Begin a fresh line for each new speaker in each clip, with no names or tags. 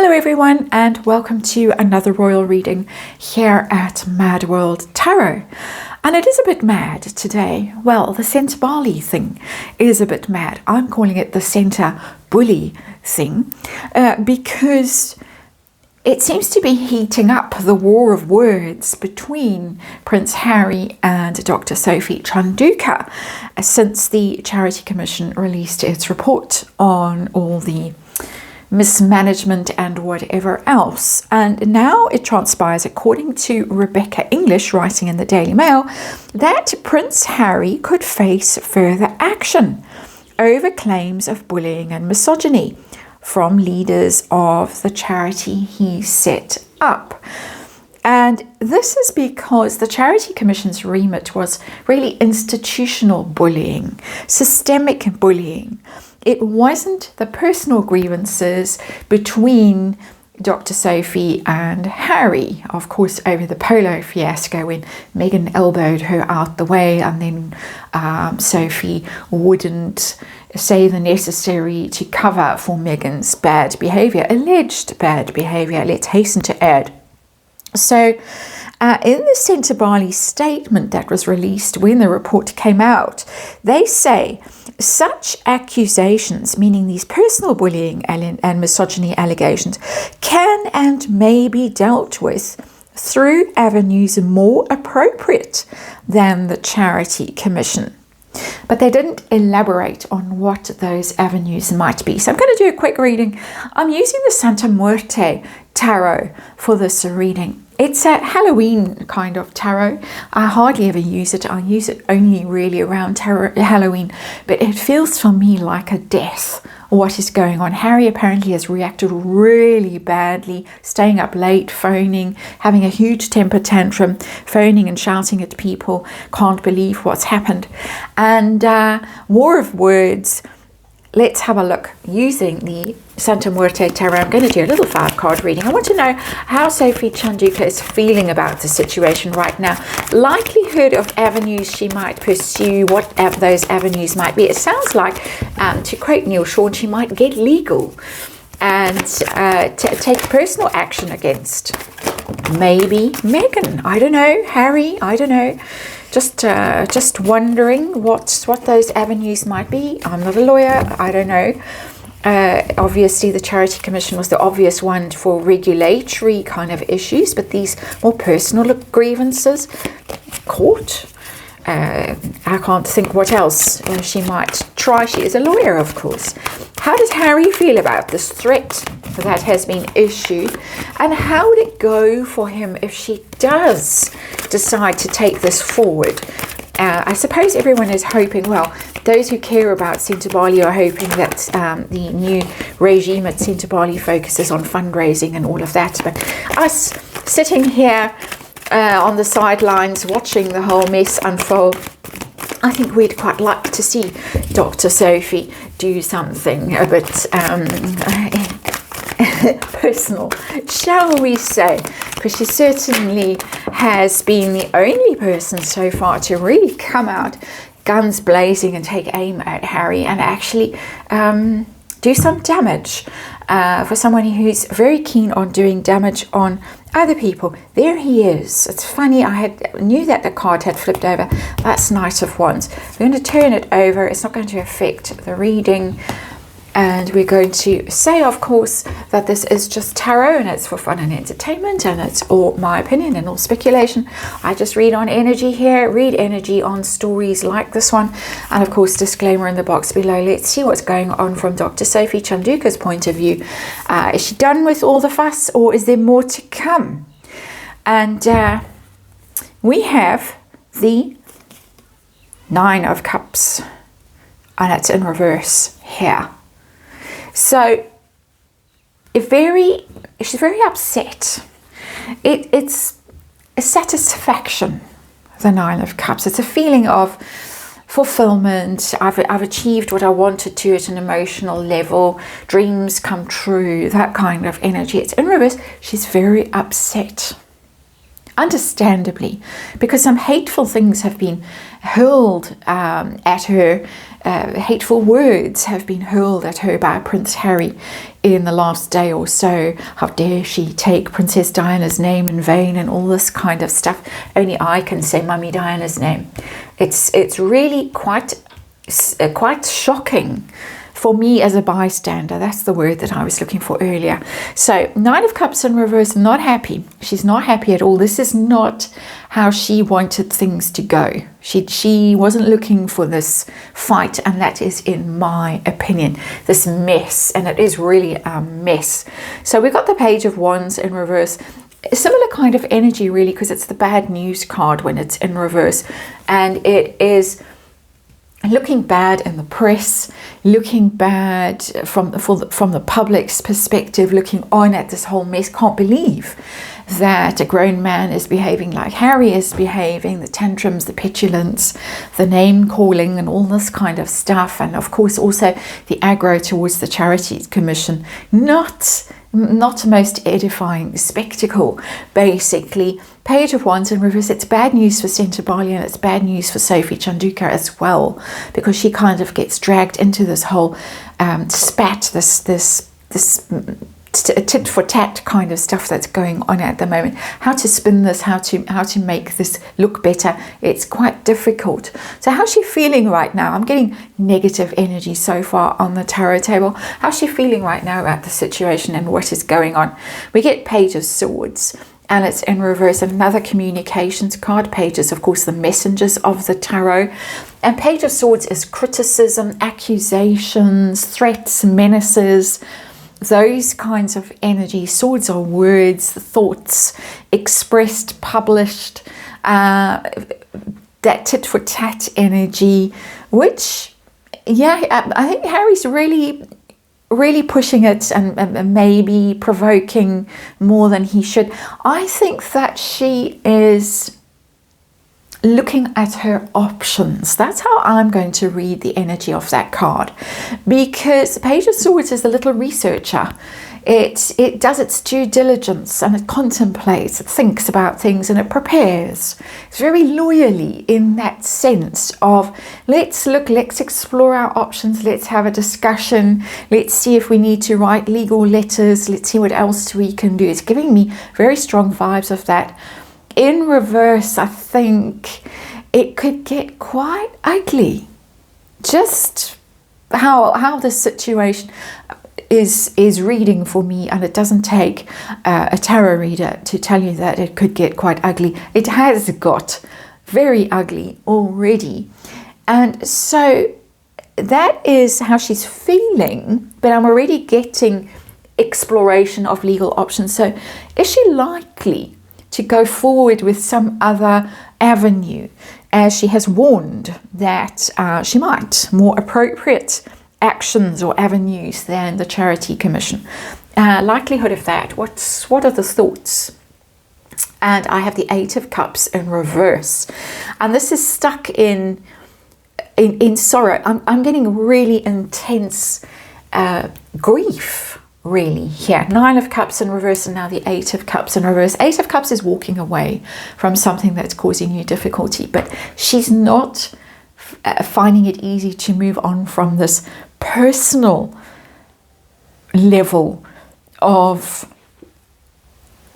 Hello everyone, and welcome to another royal reading here at MadWorldTarot. And it is a bit mad today. Well, the Sentabully thing is a bit mad. I'm calling it the Sentabully thing because it seems to be heating up the war of words between Prince Harry and Dr. Sophie Chanduka since the Charity Commission released its report on all the mismanagement and whatever else. And now it transpires, according to Rebecca English writing in the Daily Mail, that Prince Harry could face further action over claims of bullying and misogyny from leaders of the charity he set up. And this is because the Charity Commission's remit was really institutional bullying, systemic bullying. It wasn't the personal grievances between Dr. Sophie and Harry, of course, over the polo fiasco when Meghan elbowed her out the way and then Sophie wouldn't say the necessary to cover for Meghan's bad behavior, alleged bad behavior, let's hasten to add. So in the Sentabully statement that was released when the report came out, they say such accusations, meaning these personal bullying and misogyny allegations, can and may be dealt with through avenues more appropriate than the Charity Commission. But they didn't elaborate on what those avenues might be. So I'm going to do a quick reading. I'm using the MadWorldTarot for this reading. It's a Halloween kind of tarot. I hardly ever use it. I use it only really around Halloween. But it feels for me like a death. What is going on? Harry apparently has reacted really badly, staying up late, phoning, having a huge temper tantrum, phoning and shouting at people, can't believe what's happened. And war of words. Let's have a look using the MadWorldTarot. I'm going to do a little 5-card reading. I want to know how Sophie Chanduka is feeling about the situation right now. Likelihood of avenues she might pursue, what those avenues might be. It sounds like, to quote Neil Sean, she might get legal and take personal action against maybe Meghan. I don't know. Harry, I don't know. Just wondering what those avenues might be. I'm not a lawyer. I don't know. Obviously, the Charity Commission was the obvious one for regulatory kind of issues, but these more personal grievances, court. I can't think what else she might try. She is a lawyer, of course. How does Harry feel about this threat that has been issued? And how would it go for him if she does decide to take this forward? I suppose everyone is hoping, well, those who care about Sentabully are hoping that the new regime at Sentabully focuses on fundraising and all of that. But us sitting here on the sidelines watching the whole mess unfold, I think we'd quite like to see Dr. Sophie do something a bit personal, shall we say, because she certainly has been the only person so far to really come out guns blazing and take aim at Harry and actually do some damage for someone who's very keen on doing damage on other people. There he is. It's funny, I knew that the card had flipped over. That's Knight of Wands. We're going to turn it over. It's not going to affect the reading. And we're going to say, of course, that this is just tarot and it's for fun and entertainment and it's all my opinion and all speculation. I just read on energy here, read energy on stories like this one. And of course, disclaimer in the box below. Let's see what's going on from Dr. Sophie Chanduka's point of view. Is she done with all the fuss or is there more to come? And we have the 9 of Cups and it's in reverse here. So she's very upset. It's a satisfaction, the 9 of Cups. It's a feeling of fulfillment. I've achieved what I wanted to at an emotional level. Dreams come true, that kind of energy. It's in reverse. She's very upset. Understandably, because some hateful things have been hurled at her hateful words have been hurled at her by Prince Harry in the last day or so. How dare she take Princess Diana's name in vain and all this kind of stuff. Only I can say Mummy Diana's name. It's really quite shocking for me as a bystander. That's the word that I was looking for earlier. So 9 of Cups in reverse, not happy. She's not happy at all. This is not how she wanted things to go. She wasn't looking for this fight, and that is, in my opinion, this mess, and it is really a mess. So we got the Page of Wands in reverse. A similar kind of energy, really, because it's the bad news card when it's in reverse, and it is looking bad in the press, looking bad from the public's perspective, looking on at this whole mess. Can't believe that a grown man is behaving like Harry is behaving, the tantrums, the petulance, the name calling and all this kind of stuff. And of course also the aggro towards the Charities Commission. Not the most edifying spectacle, basically. Page of Wands in reverse. It's bad news for Sentabully, and it's bad news for Sophie Chanduka as well, because she kind of gets dragged into this whole spat, this tit for tat kind of stuff that's going on at the moment. How to spin this, how to make this look better. It's quite difficult. So how's she feeling right now? I'm getting negative energy so far on the tarot table. How's she feeling right now about the situation and what is going on? We get Page of Swords, and it's in reverse. Another communications card. Pages, of course, the messengers of the tarot. And Page of Swords is criticism, accusations, threats, menaces, those kinds of energy. Swords are words, thoughts expressed, published, that tit for tat energy, which, yeah, I think Harry's really pushing it and maybe provoking more than he should. I think that she is looking at her options. That's how I'm going to read the energy of that card, because the Page of Swords is a little researcher. It does its due diligence, and it contemplates, it thinks about things, and it prepares. It's very loyally in that sense of let's explore our options, let's have a discussion, let's see if we need to write legal letters, let's see what else we can do. It's giving me very strong vibes of that. In reverse, I think it could get quite ugly. Just how the situation is reading for me, and it doesn't take a tarot reader to tell you that it could get quite ugly. It has got very ugly already, and so that is how she's feeling. But I'm already getting exploration of legal options. So is she likely to go forward with some other avenue, as she has warned that she might, more appropriate actions or avenues than the Charity Commission? Likelihood of that. What are the thoughts? And I have the 8 of Cups in reverse, and this is stuck in sorrow. I'm getting really intense grief, really, here. 9 of Cups in reverse, and now the 8 of Cups in reverse. 8 of Cups is walking away from something that's causing you difficulty, but she's not finding it easy to move on from this personal level of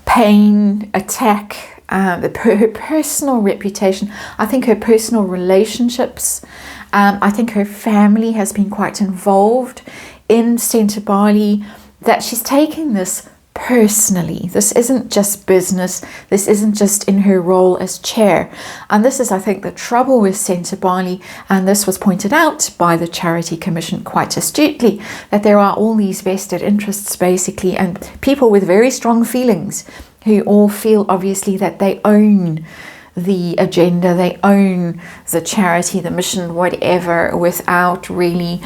pain, attack, her personal reputation. I think her personal relationships, I think her family has been quite involved in Sentabully, that she's taking this personally. This isn't just business. This isn't just in her role as chair. And this is, I think, the trouble with Sentabully, and this was pointed out by the Charity Commission quite astutely, that there are all these vested interests, basically, and people with very strong feelings who all feel, obviously, that they own the agenda, they own the charity, the mission, whatever, without really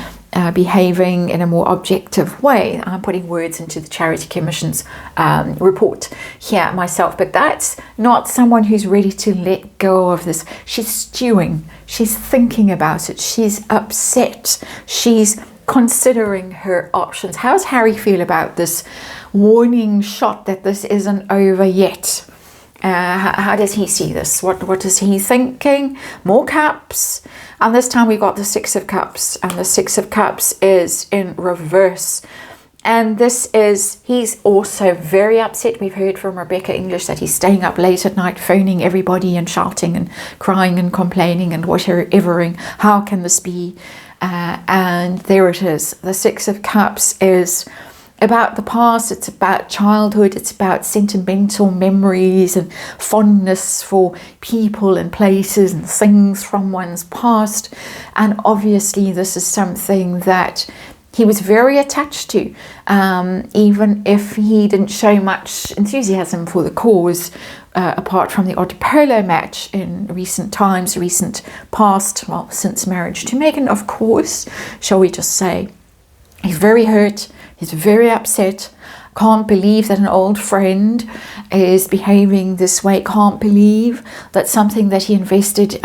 behaving in a more objective way. I'm putting words into the Charity Commission's report here myself, but that's not someone who's ready to let go of this. She's stewing, she's thinking about it, she's upset, she's considering her options. How does Harry feel about this warning shot that this isn't over yet? How does he see this? What is he thinking? More cups. And this time we got the Six of Cups. And the Six of Cups is in reverse. And this is, he's also very upset. We've heard from Rebecca English that he's staying up late at night, phoning everybody and shouting and crying and complaining and whatever. How can this be? And there it is. The Six of Cups is about the past. It's about childhood. It's about sentimental memories and fondness for people and places and things from one's past. And obviously this is something that he was very attached to, even if he didn't show much enthusiasm for the cause, apart from the odd polo match in recent times, recent past, well, since marriage to Meghan, of course, shall we just say. He's very hurt, he's very upset, can't believe that an old friend is behaving this way, can't believe that something that he invested,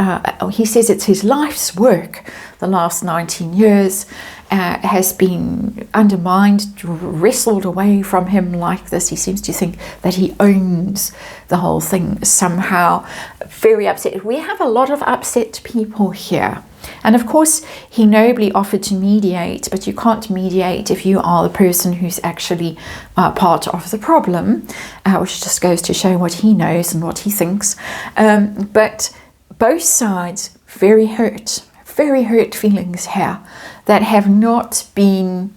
he says it's his life's work, the last 19 years, has been undermined, wrestled away from him like this. He seems to think that he owns the whole thing somehow. Very upset. We have a lot of upset people here. And of course, he nobly offered to mediate, but you can't mediate if you are the person who's actually part of the problem, which just goes to show what he knows and what he thinks. But both sides very hurt feelings here that have not been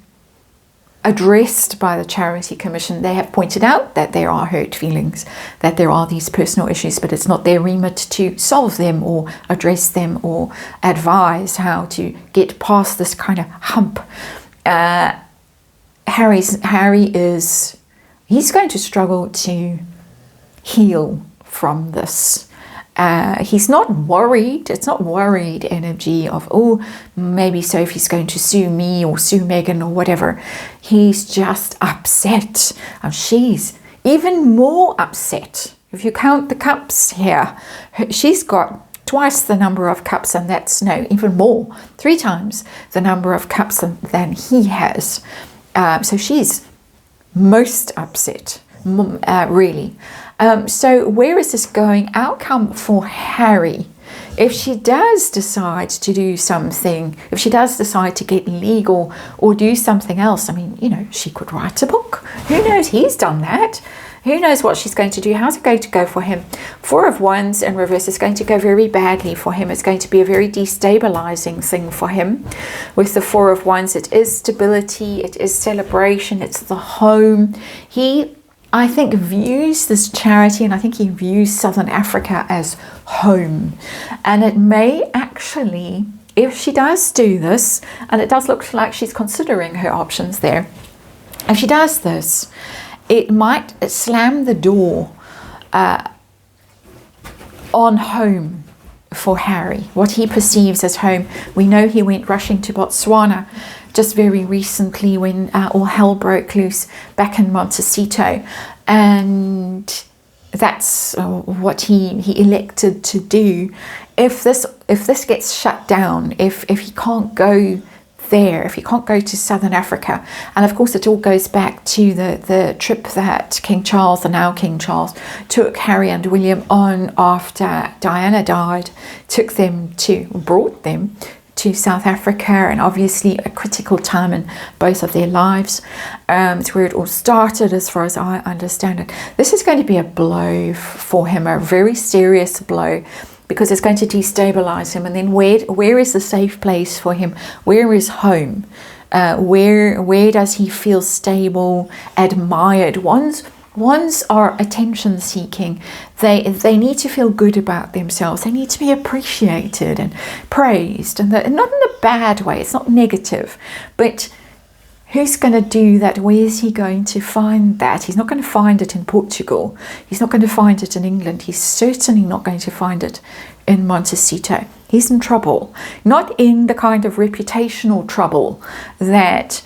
addressed by the Charity Commission. They have pointed out that there are hurt feelings, that there are these personal issues, but it's not their remit to solve them or address them or advise how to get past this kind of hump. He's going to struggle to heal from this. He's not worried. It's not worried energy of, oh, maybe Sophie's going to sue me or sue Meghan or whatever. He's just upset. And she's even more upset. If you count the cups here, she's got twice the number of cups, and that's even more, 3 times the number of cups than he has. So she's most upset, really. So where is this going? Outcome for Harry. If she does decide to do something, if she does decide to get legal or do something else, I mean, she could write a book. Who knows? He's done that. Who knows what she's going to do? How's it going to go for him? 4 of Wands in reverse is going to go very badly for him. It's going to be a very destabilizing thing for him. With the 4 of Wands, it is stability, it is celebration, it's the home. He, I think, views this charity, and I think he views Southern Africa as home. And it may actually, if she does do this, and it does look like she's considering her options there, if she does this, it might slam the door on home for Harry, what he perceives as home. We know he went rushing to Botswana just very recently when all hell broke loose back in Montecito, and that's what he elected to do. If this gets shut down, if he can't go there, if he can't go to Southern Africa, and of course it all goes back to the trip that King Charles, the now King Charles, took Harry and William on after Diana died, brought them to South Africa, and obviously a critical time in both of their lives. It's where it all started, as far as I understand it. This is going to be a blow for him, a very serious blow, because it's going to destabilize him. And then where is the safe place for him? Where is home? Where does he feel stable, admired? Ones are attention seeking. They need to feel good about themselves. They need to be appreciated and praised, and not in a bad way. It's not negative, but who's going to do that? Where is he going to find that? He's not going to find it in Portugal. He's not going to find it in England. He's certainly not going to find it in Montecito. He's in trouble. Not in the kind of reputational trouble that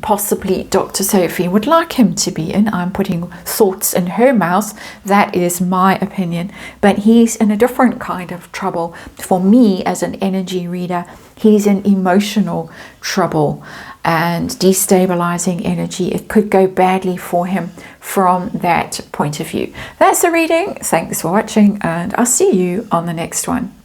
possibly Dr. Sophie would like him to be in. I'm putting thoughts in her mouth. That is my opinion. But he's in a different kind of trouble. For me, as an energy reader, he's in emotional trouble and destabilizing energy. It could go badly for him from that point of view. That's the reading. Thanks for watching, and I'll see you on the next one.